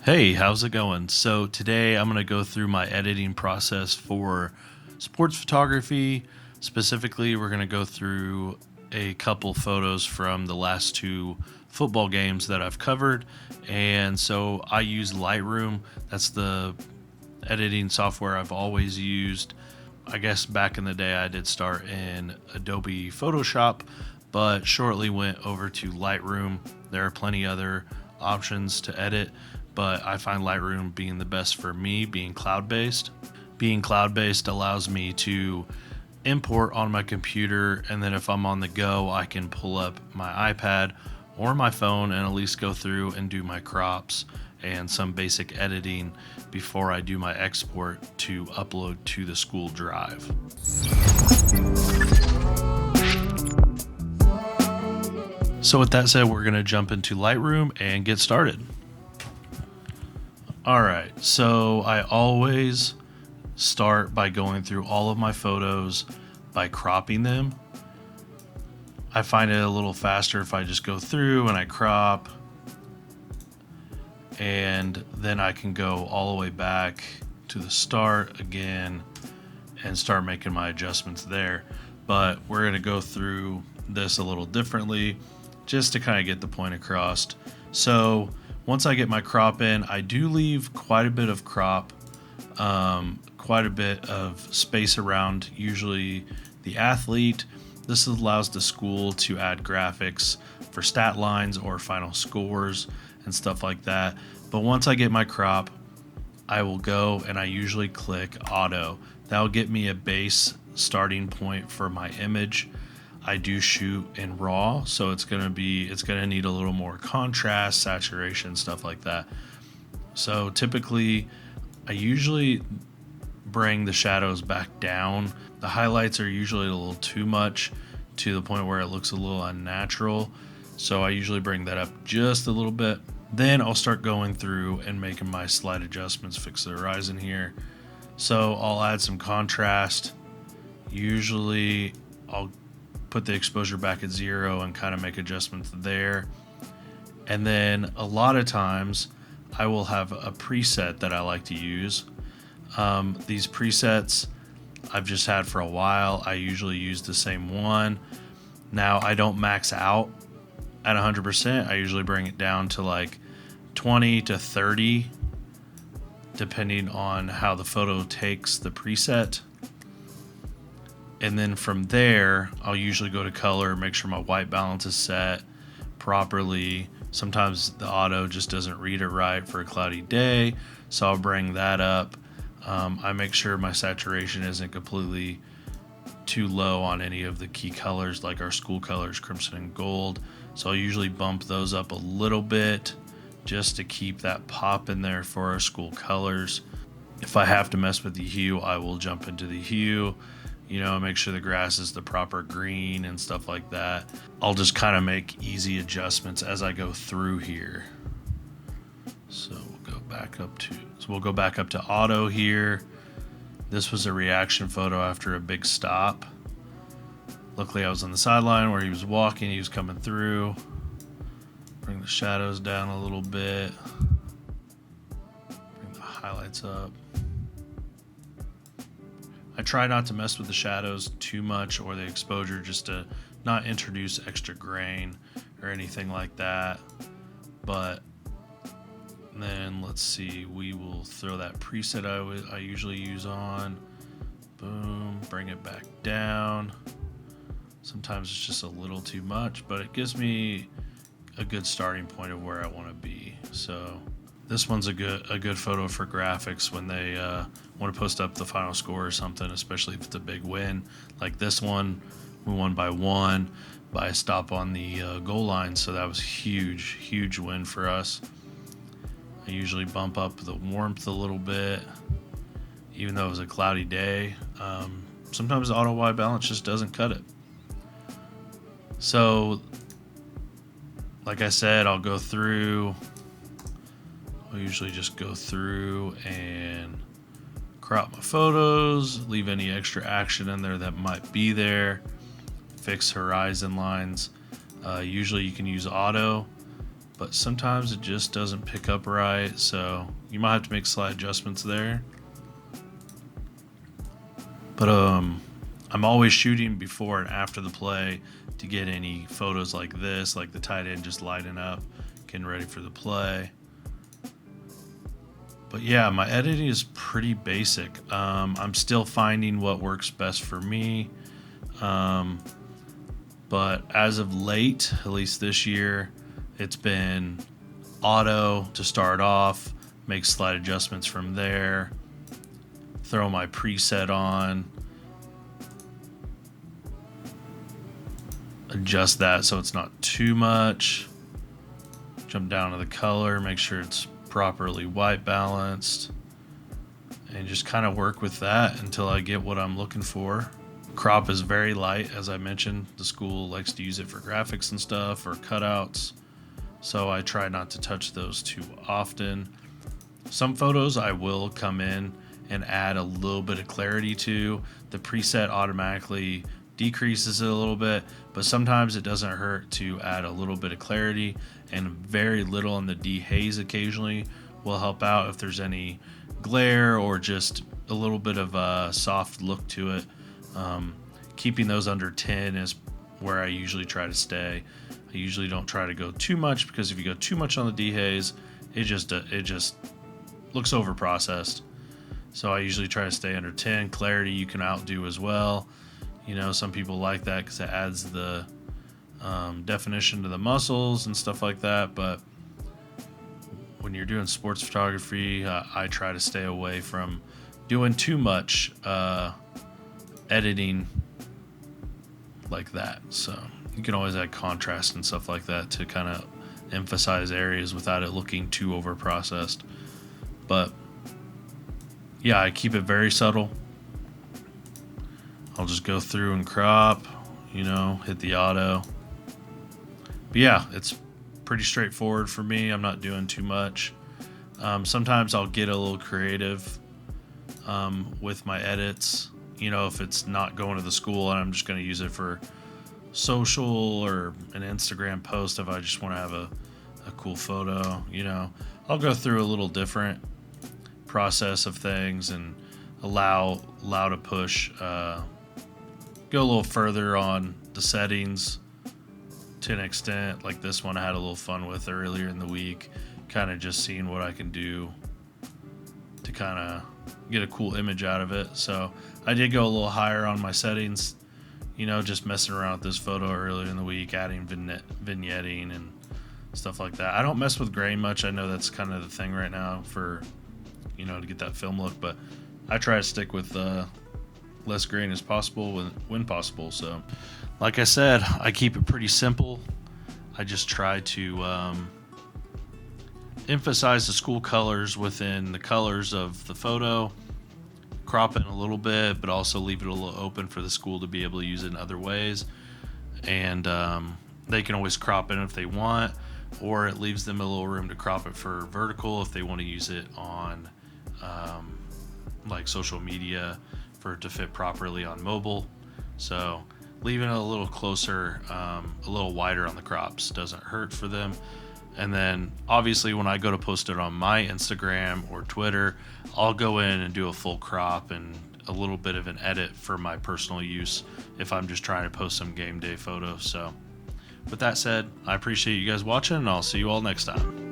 Hey, how's it going? So today I'm going to go through my editing process for sports photography. Specifically, we're going to go through a couple photos from the last two football games that I've covered. And so I use Lightroom. That's the editing software I've always used. I guess back in the day I did start in Adobe Photoshop, but shortly went over to Lightroom. There are plenty other options to edit, but I find Lightroom being the best for me, being cloud based. Being cloud based allows me to import on my computer, and then if I'm on the go, I can pull up my iPad or my phone and at least go through and do my crops and some basic editing before I do my export to upload to the school drive. So with that said, we're going to jump into Lightroom and get started. All right, so I always start by going through all of my photos by cropping them. I find it a little faster if I just go through and I crop, and then I can go all the way back to the start again and start making my adjustments there. But we're going to go through this a little differently just to kind of get the point across. So once I get my crop in, I do leave quite a bit of crop, quite a bit of space around usually the athlete. This allows the school to add graphics for stat lines or final scores and stuff like that. But once I get my crop, I will go and I usually click auto. That'll get me a base starting point for my image. I do shoot in RAW, so it's gonna need a little more contrast, saturation, stuff like that. So typically I usually bring the shadows back down. The highlights are usually a little too much to the point where it looks a little unnatural. So I usually bring that up just a little bit. Then I'll start going through and making my slight adjustments, fix the horizon here. So I'll add some contrast. Usually I'll put the exposure back at 0 and kind of make adjustments there. And then a lot of times I will have a preset that I like to use. These presets I've just had for a while. I usually use the same one. Now I don't max out at 100%. I usually bring it down to like 20 to 30 depending on how the photo takes the preset. And then from there, I'll usually go to color, make sure my white balance is set properly. Sometimes the auto just doesn't read it right for a cloudy day, so I'll bring that up. I make sure my saturation isn't completely too low on any of the key colors, like our school colors, crimson and gold. So I'll usually bump those up a little bit just to keep that pop in there for our school colors. If I have to mess with the hue, I will jump into the hue. Make sure the grass is the proper green and stuff like that. I'll just kind of make easy adjustments as I go through here. So we'll go back up to auto here. This was a reaction photo after a big stop. Luckily I was on the sideline where he was walking, he was coming through. Bring the shadows down a little bit. Bring the highlights up. I try not to mess with the shadows too much or the exposure, just to not introduce extra grain or anything like that. But then let's see, we will throw that preset I usually use on. Boom, bring it back down. Sometimes it's just a little too much, but it gives me a good starting point of where I want to be. So this one's a good photo for graphics when they want to post up the final score or something, especially if it's a big win. Like this one, we won by 1 by a stop on the goal line, so that was huge win for us. I usually bump up the warmth a little bit, even though it was a cloudy day. Sometimes the auto white balance just doesn't cut it. So, like I said, I'll usually just go through and crop my photos, leave any extra action in there that might be there, fix horizon lines. Usually you can use auto, but sometimes it just doesn't pick up right, so you might have to make slight adjustments there. But I'm always shooting before and after the play to get any photos like this, like the tight end just lighting up, getting ready for the play. But yeah, my editing is pretty basic. I'm still finding what works best for me. But as of late, at least this year, it's been auto to start off, make slight adjustments from there, throw my preset on, adjust that so it's not too much, jump down to the color, make sure it's properly white balanced, and just kind of work with that until I get what I'm looking for. Crop is very light, as I mentioned. The school likes to use it for graphics and stuff or cutouts, so I try not to touch those too often. Some photos I will come in and add a little bit of clarity to. The preset automatically decreases it a little bit, but sometimes it doesn't hurt to add a little bit of clarity, and very little in the dehaze occasionally will help out if there's any glare or just a little bit of a soft look to it. Keeping those under 10 is where I usually try to stay. I usually don't try to go too much, because if you go too much on the dehaze, it just looks over processed. So I usually try to stay under 10. Clarity you can outdo as well. You know, some people like that because it adds the definition to the muscles and stuff like that. But when you're doing sports photography, I try to stay away from doing too much editing like that. So you can always add contrast and stuff like that to kind of emphasize areas without it looking too over processed. But yeah, I keep it very subtle. I'll just go through and crop, hit the auto. But yeah, it's pretty straightforward for me. I'm not doing too much. Sometimes I'll get a little creative with my edits. If it's not going to the school and I'm just going to use it for social or an Instagram post, if I just want to have a cool photo, I'll go through a little different process of things and allow to push, go a little further on the settings to an extent. Like this one I had a little fun with earlier in the week, kind of just seeing what I can do to kind of get a cool image out of it. So I did go a little higher on my settings, just messing around with this photo earlier in the week, adding vignetting and stuff like that. I don't mess with grain much. I know that's kind of the thing right now for, to get that film look, but I try to stick with less grain as possible when possible. So like I said, I keep it pretty simple. I just try to emphasize the school colors within the colors of the photo, crop it a little bit, but also leave it a little open for the school to be able to use it in other ways. And they can always crop it if they want, or it leaves them a little room to crop it for vertical if they want to use it on like social media for it to fit properly on mobile. So leaving it a little closer, a little wider on the crops doesn't hurt for them. And then obviously when I go to post it on my Instagram or Twitter, I'll go in and do a full crop and a little bit of an edit for my personal use if I'm just trying to post some game day photos. So with that said, I appreciate you guys watching, and I'll see you all next time.